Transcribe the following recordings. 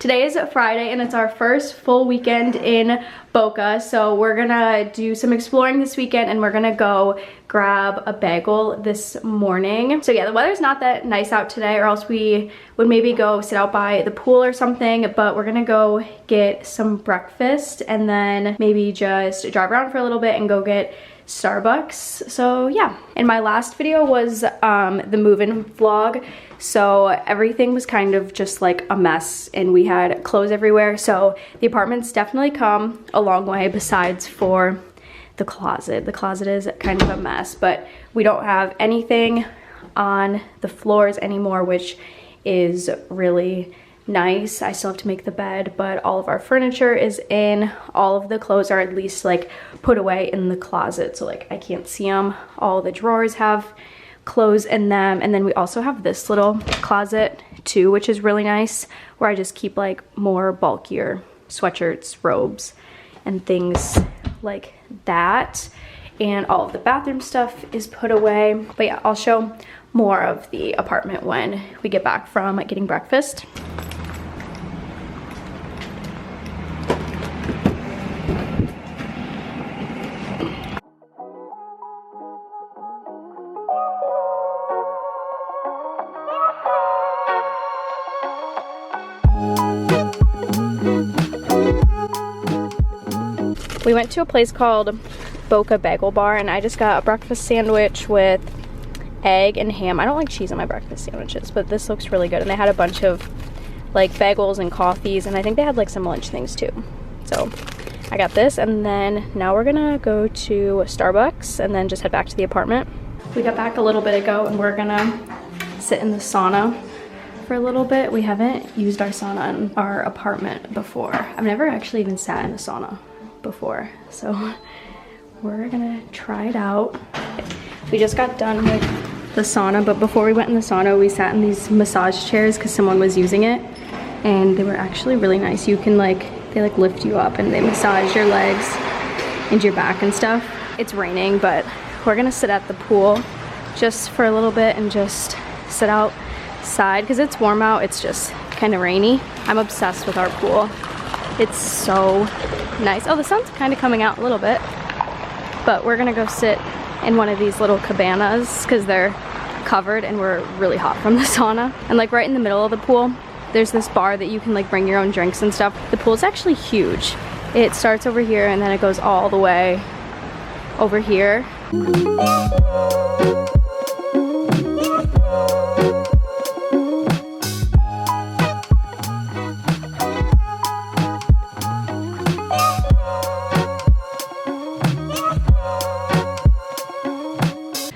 Today is Friday and it's our first full weekend in Boca, so we're gonna do some exploring this weekend and we're gonna go grab a bagel this morning. So yeah, the weather's not that nice out today, or else we would maybe go sit out by the pool or something, but we're gonna go get some breakfast and then maybe just drive around for a little bit and go get Starbucks. So yeah, and my last video was the move-in vlog, so everything was kind of just like a mess and we had clothes everywhere. So the apartment's definitely come a long way, besides for the closet. The closet is kind of a mess, but we don't have anything on the floors anymore, which is really nice. I still have to make the bed, but all of our furniture is in. All of the clothes are at least like put away in the closet, so like I can't see them. All the drawers have clothes in them, and then we also have this little closet too, which is really nice, where I just keep like more bulkier sweatshirts, robes, and things like that. And all of the bathroom stuff is put away. But yeah, I'll show more of the apartment when we get back from getting breakfast. We went to a place called Boca Bagel Bar and I just got a breakfast sandwich with egg and ham. I don't like cheese on my breakfast sandwiches, but this looks really good. And they had a bunch of like bagels and coffees, and I think they had like some lunch things too. So I got this, and then now we're gonna go to Starbucks and then just head back to the apartment. We got back a little bit ago and we're gonna sit in the sauna for a little bit. We haven't used our sauna in our apartment before. I've never actually even sat in a sauna before, so we're gonna try it out. We just got done with the sauna, but before we went in the sauna we sat in these massage chairs because someone was using it, and they were actually really nice. You can like, they like lift you up and they massage your legs and your back and stuff. It's raining, but we're gonna sit at the pool just for a little bit and just sit outside because it's warm out. It's just kind of rainy. I'm obsessed with our pool. It's so nice. Oh, the sun's kind of coming out a little bit, but we're gonna go sit in one of these little cabanas because they're covered and we're really hot from the sauna. And like right in the middle of the pool, there's this bar that you can like bring your own drinks and stuff. The pool's actually huge. It starts over here and then it goes all the way over here.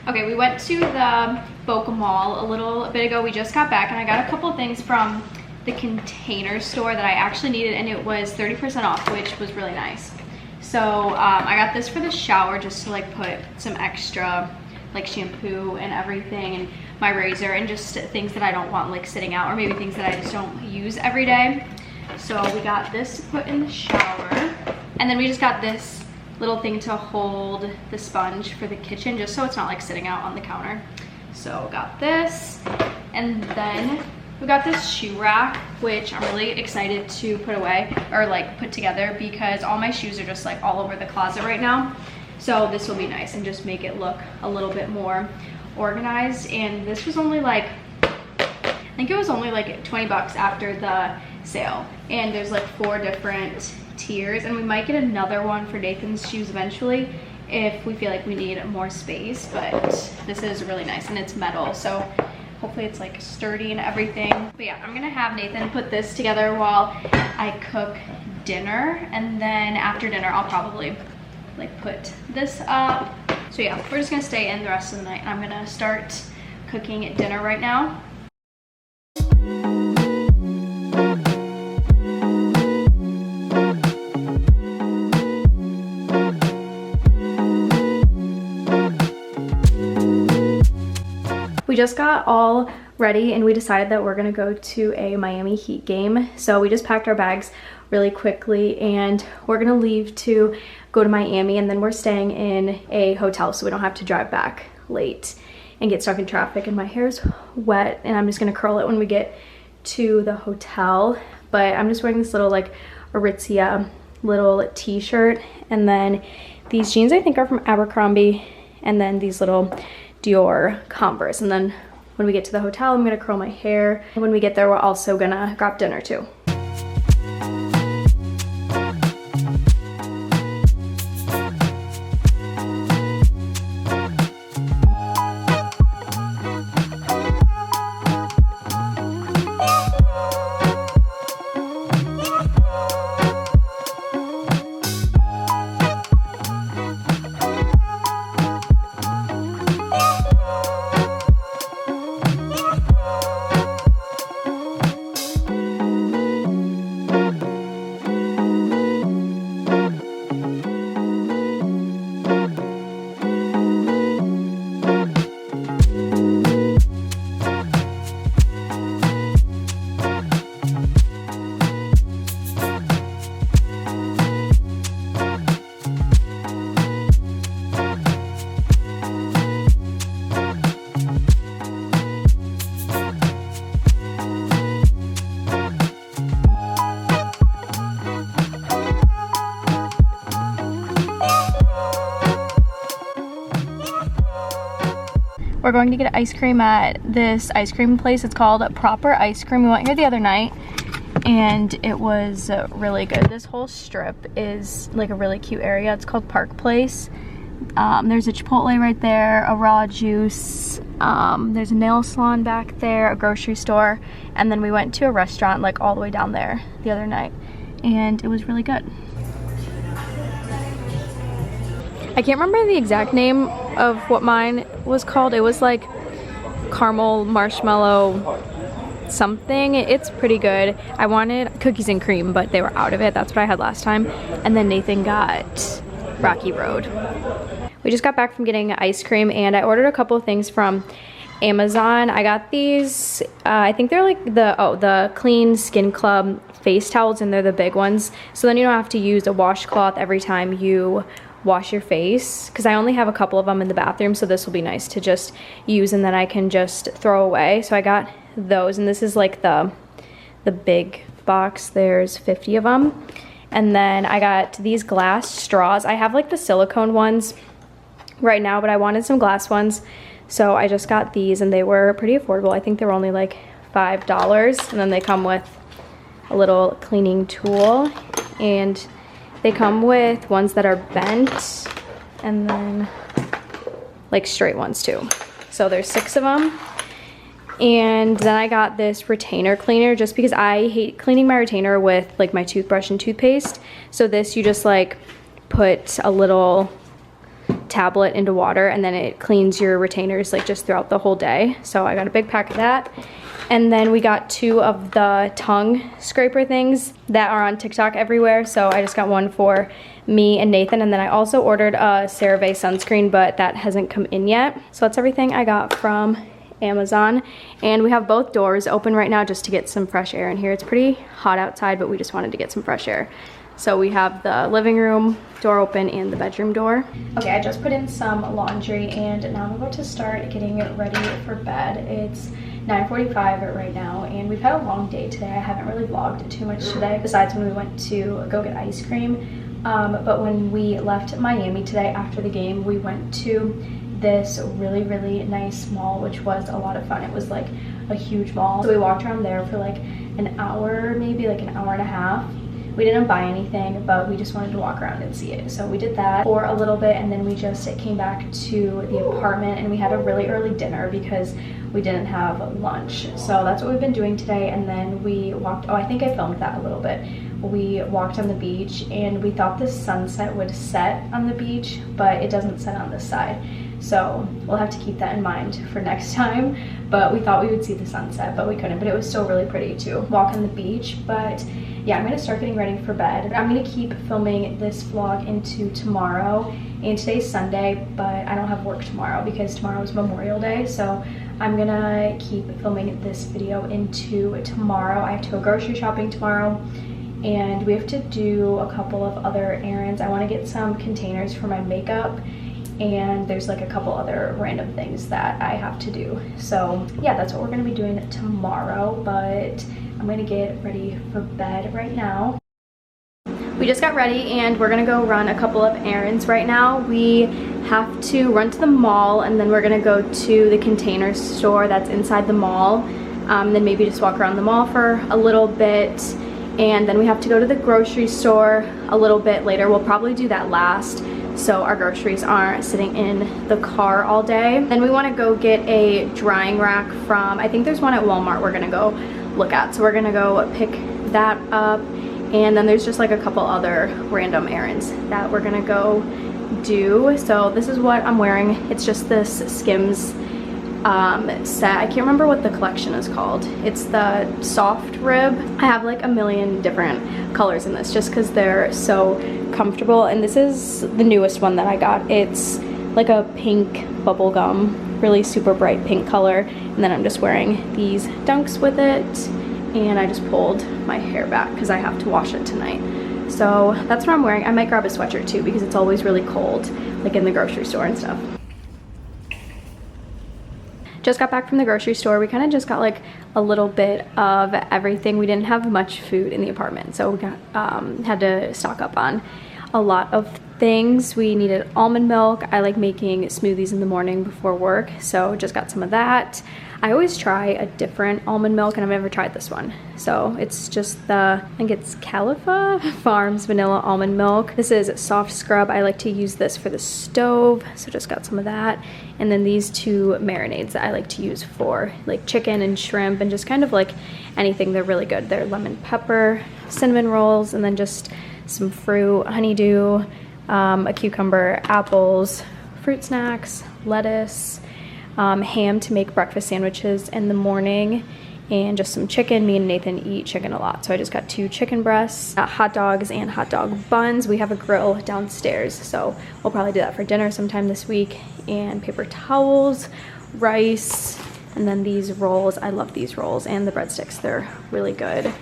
Okay, we went to the Boca Mall a little bit ago. We just got back and I got a couple things from the Container store that I actually needed, and it was 30% off, which was really nice. So I got this for the shower just to like put some extra like shampoo and everything, and my razor, and just things that I don't want like sitting out, or maybe things that I just don't use every day. So we got this to put in the shower, and then we just got this little thing to hold the sponge for the kitchen, just so it's not like sitting out on the counter. So got this, and then we got this shoe rack, which I'm really excited to put away, or like put together, because all my shoes are just like all over the closet right now. So this will be nice and just make it look a little bit more organized. And this was only like, I think it was only like 20 bucks after the sale. And there's like 4 different tiers, and we might get another one for Nathan's shoes eventually if we feel like we need more space. But this is really nice and it's metal, so hopefully it's like sturdy and everything. But yeah, I'm gonna have Nathan put this together while I cook dinner, and then after dinner I'll probably like put this up. So yeah, we're just gonna stay in the rest of the night. I'm gonna start cooking dinner right now. We just got all ready and we decided that we're gonna go to a Miami Heat game. So we just packed our bags really quickly and we're gonna leave to go to Miami, and then we're staying in a hotel so we don't have to drive back late and get stuck in traffic. And my hair's wet and I'm just gonna curl it when we get to the hotel. but I'm just wearing this little like Aritzia little t-shirt, and then these jeans I think are from Abercrombie, and then these little Dior Converse. And then when we get to the hotel, I'm gonna curl my hair. And when we get there, we're also gonna grab dinner too. We're going to get ice cream at this ice cream place. It's called Proper Ice Cream. We went here the other night and it was really good. This whole strip is like a really cute area. It's called Park Place. There's a Chipotle right there, a Raw Juice, there's a nail salon back there, a grocery store, and then we went to a restaurant like all the way down there the other night, and it was really good. I can't remember the exact name of what mine was called. It was like caramel marshmallow something. It's pretty good. I wanted cookies and cream, but they were out of it. That's what I had last time. And then Nathan got Rocky Road. We just got back from getting ice cream, and I ordered a couple of things from Amazon. I got these, I think they're like the Clean Skin Club face towels, and they're the big ones. So then you don't have to use a washcloth every time you wash your face, because I only have a couple of them in the bathroom, so this will be nice to just use and then I can just throw away. So I got those, and this is like the big box. There's 50 of them. And then I got these glass straws. I have like the silicone ones right now, but I wanted some glass ones, so I just got these, and they were pretty affordable. I think they were only like $5, and then they come with a little cleaning tool, and they come with ones that are bent and then like straight ones too. So there's 6 of them. And then I got this retainer cleaner just because I hate cleaning my retainer with like my toothbrush and toothpaste. So this, you just like put a little tablet into water and then it cleans your retainers like just throughout the whole day. So I got a big pack of that. And then we got 2 of the tongue scraper things that are on TikTok everywhere. So I just got one for me and Nathan. And then I also ordered a CeraVe sunscreen, but that hasn't come in yet. So that's everything I got from Amazon. And we have both doors open right now just to get some fresh air in here. It's pretty hot outside, but we just wanted to get some fresh air. So we have the living room door open and the bedroom door. Okay, I just put in some laundry, and now I'm about to start getting ready for bed. It's 9:45 right now, and we've had a long day today. I haven't really vlogged too much today, besides when we went to go get ice cream. But when we left Miami today after the game, we went to this really, really nice mall, which was a lot of fun. It was like a huge mall. So we walked around there for like an hour, maybe like an hour and a half. We didn't buy anything, but we just wanted to walk around and see it. So we did that for a little bit, and then we just came back to the apartment, and we had a really early dinner because we didn't have lunch. So that's what we've been doing today. And then we walked, oh, I think I filmed that a little bit. We walked on the beach, and we thought the sunset would set on the beach, but it doesn't set on this side. So we'll have to keep that in mind for next time. But we thought we would see the sunset, but we couldn't. But it was still really pretty to walk on the beach. But yeah, I'm gonna start getting ready for bed. I'm gonna keep filming this vlog into tomorrow, and today's Sunday, but I don't have work tomorrow because tomorrow is Memorial Day. So I'm gonna keep filming this video into tomorrow. I have to go grocery shopping tomorrow, and we have to do a couple of other errands. I wanna get some containers for my makeup, and there's like a couple other random things that I have to do. So yeah, that's what we're gonna be doing tomorrow. But I'm gonna get ready for bed right now. We just got ready and we're gonna go run a couple of errands right now. We have to run to the mall and then we're gonna go to the Container store that's inside the mall. Then maybe just walk around the mall for a little bit. And then we have to go to the grocery store a little bit later. We'll probably do that last, so our groceries aren't sitting in the car all day. Then we wanna go get a drying rack from, I think there's one at Walmart we're gonna go look at. So we're gonna go pick that up. And then there's just like a couple other random errands that we're gonna go do. So this is what I'm wearing. It's just this Skims set. I can't remember what the collection is called. It's the soft rib. I have like a million different colors in this just because they're so comfortable. And this is the newest one that I got. It's like a pink bubble gum, really super bright pink color. And then I'm just wearing these dunks with it. And I just pulled my hair back because I have to wash it tonight. So that's what I'm wearing. I might grab a sweatshirt too because it's always really cold, like in the grocery store and stuff. Just got back from the grocery store. We kind of just got like a little bit of everything. We didn't have much food in the apartment, so we got, had to stock up on a lot of things. We needed almond milk. I like making smoothies in the morning before work, so just got some of that. I always try a different almond milk and I've never tried this one. So it's just the, I think it's Califa Farms vanilla almond milk. This is soft scrub. I like to use this for the stove. So just got some of that. And then these two marinades that I like to use for like chicken and shrimp and just kind of like anything. They're really good. They're lemon pepper, cinnamon rolls, and then just some fruit, honeydew, a cucumber, apples, fruit snacks, lettuce, ham to make breakfast sandwiches in the morning, and just some chicken. Me and Nathan eat chicken a lot, so I just got 2 chicken breasts, hot dogs, and hot dog buns. We have a grill downstairs, so we'll probably do that for dinner sometime this week. And paper towels, rice, and then these rolls. I love these rolls, and the breadsticks. They're really good.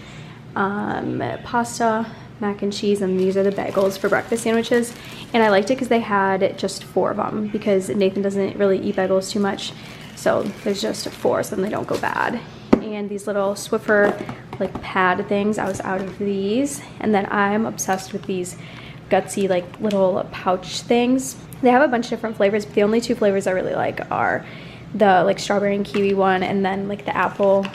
Pasta, mac and cheese, and these are the bagels for breakfast sandwiches. And I liked it because they had just 4 of them because Nathan doesn't really eat bagels too much, so there's just 4 so then they don't go bad. And these little Swiffer like pad things, I was out of these. And then I'm obsessed with these gutsy like little pouch things. They have a bunch of different flavors, but the only 2 flavors I really like are the like strawberry and kiwi one and then like the apple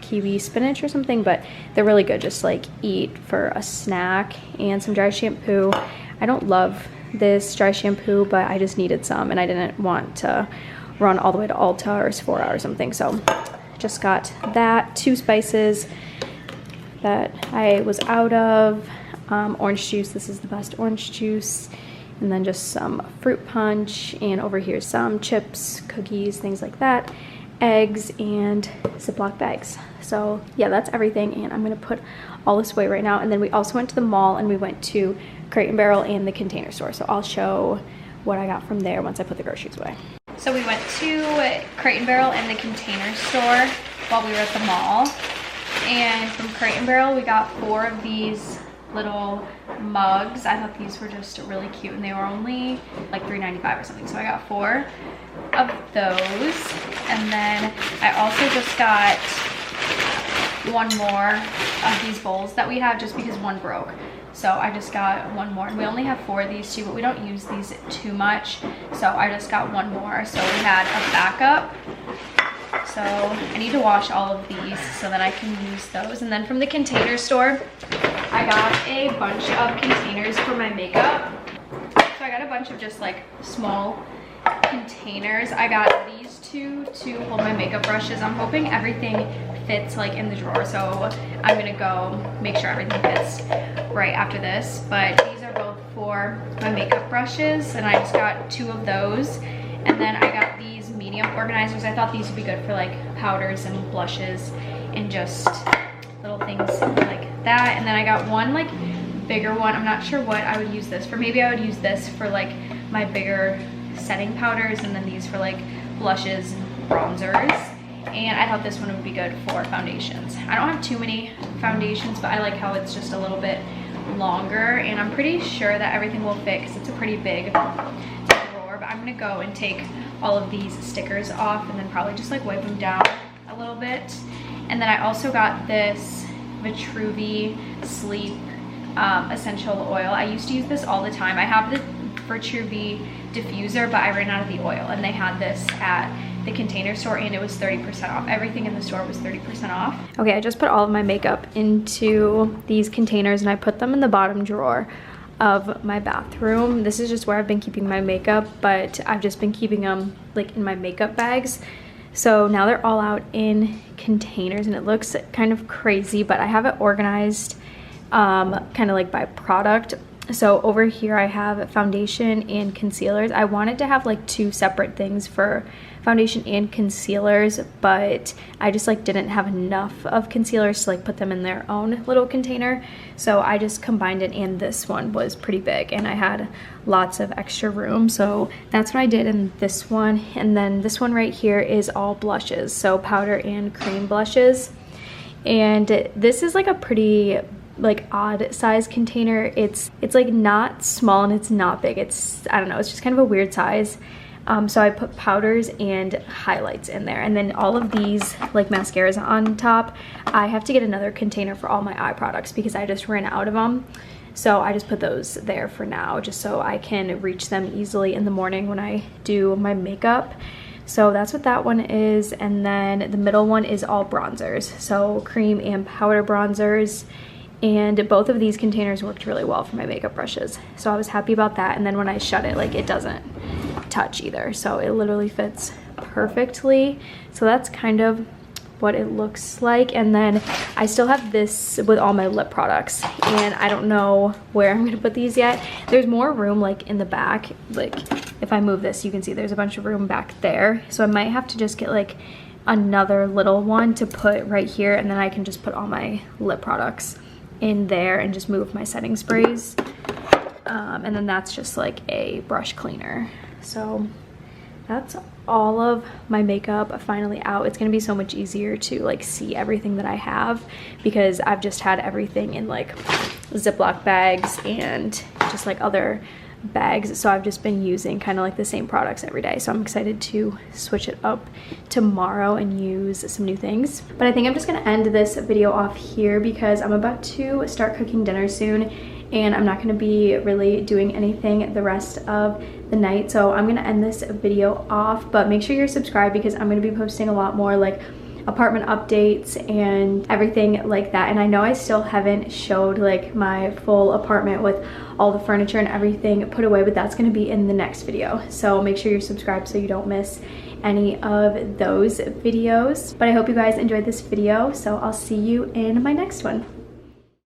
kiwi spinach or something, but they're really good just like eat for a snack. And some dry shampoo. I don't love this dry shampoo, but I just needed some and I didn't want to run all the way to Ulta or Sephora or something, so just got that. 2 spices that I was out of, orange juice. This is the best orange juice. And then just some fruit punch, and over here some chips, cookies, things like that, eggs, and Ziploc bags. So yeah, that's everything, and I'm gonna put all this away right now. And then we also went to the mall and we went to Crate & Barrel and the Container store, so I'll show what I got from there once I put the groceries away. So we went to Crate & Barrel and the Container store while we were at the mall, and from Crate & Barrel we got 4 of these little mugs. I thought these were just really cute and they were only like $3.95 or something, so I got 4 of those. And then I also just got 1 more of these bowls that we have just because 1 broke, so I just got 1 more. And we only have 4 of these too, but we don't use these too much, so I just got 1 more. So we had a backup, so I need to wash all of these so that I can use those. And then from the Container store I got a bunch of containers for my makeup. So I got a bunch of just like small containers. I got these 2 to hold my makeup brushes. I'm hoping everything fits like in the drawer, so I'm gonna go make sure everything fits right after this. But these are both for my makeup brushes, and I just got 2 of those. And then I got these medium organizers. I thought these would be good for like powders and blushes and just little things like that. And then I got 1 like bigger one. I'm not sure what I would use this for. Maybe I would use this for like my bigger setting powders, and then these for like blushes and bronzers. And I thought this one would be good for foundations. I don't have too many foundations, but I like how it's just a little bit longer, and I'm pretty sure that everything will fit because it's a pretty big drawer. But I'm gonna go and take all of these stickers off and then probably just like wipe them down a little bit. And then I also got this Vitruvi Sleep essential oil. I used to use this all the time. I have the Vitruvi diffuser, but I ran out of the oil, and they had this at the Container Store, and it was 30% off. Everything in the store was 30% off. Okay, I just put all of my makeup into these containers, and I put them in the bottom drawer of my bathroom. This is just where I've been keeping my makeup, but I've just been keeping them like in my makeup bags. So now they're all out in containers, and it looks kind of crazy, but I have it organized kind of like by product. So over here I have foundation and concealers. I wanted to have like 2 separate things for foundation and concealers, but I just like didn't have enough of concealers to like put them in their own little container. So I just combined it, and this one was pretty big and I had lots of extra room. So that's what I did in this one. And then this one right here is all blushes. So powder and cream blushes. And this is like a pretty like odd size container. It's like not small and it's not big. It's, I don't know, it's just kind of a weird size. So I put powders and highlights in there, and then all of these like mascaras on top. I have to get another container for all my eye products because I just ran out of them. So I just put those there for now, just so I can reach them easily in the morning when I do my makeup. So that's what that one is. And then the middle one is all bronzers, so cream and powder bronzers. And both of these containers worked really well for my makeup brushes, so I was happy about that. And then when I shut it, like, it doesn't touch either, so it literally fits perfectly. So that's kind of what it looks like. And then I still have this with all my lip products, and I don't know where I'm gonna put these yet. There's more room like in the back. Like if I move this, you can see there's a bunch of room back there, so I might have to just get like another little one to put right here, and then I can just put all my lip products in there and just move my setting sprays. And then that's just like a brush cleaner. So that's all of my makeup finally out. It's gonna be so much easier to like see everything that I have, because I've just had everything in like Ziploc bags and just like other bags. So I've just been using kind of like the same products every day. So I'm excited to switch it up tomorrow and use some new things. But I think I'm just gonna end this video off here because I'm about to start cooking dinner soon, and I'm not gonna be really doing anything the rest of the night. So I'm gonna end this video off, but make sure you're subscribed because I'm gonna be posting a lot more like apartment updates and everything like that. And I know I still haven't showed like my full apartment with all the furniture and everything put away, but that's going to be in the next video. So make sure you're subscribed so you don't miss any of those videos. But I hope you guys enjoyed this video, so I'll see you in my next one.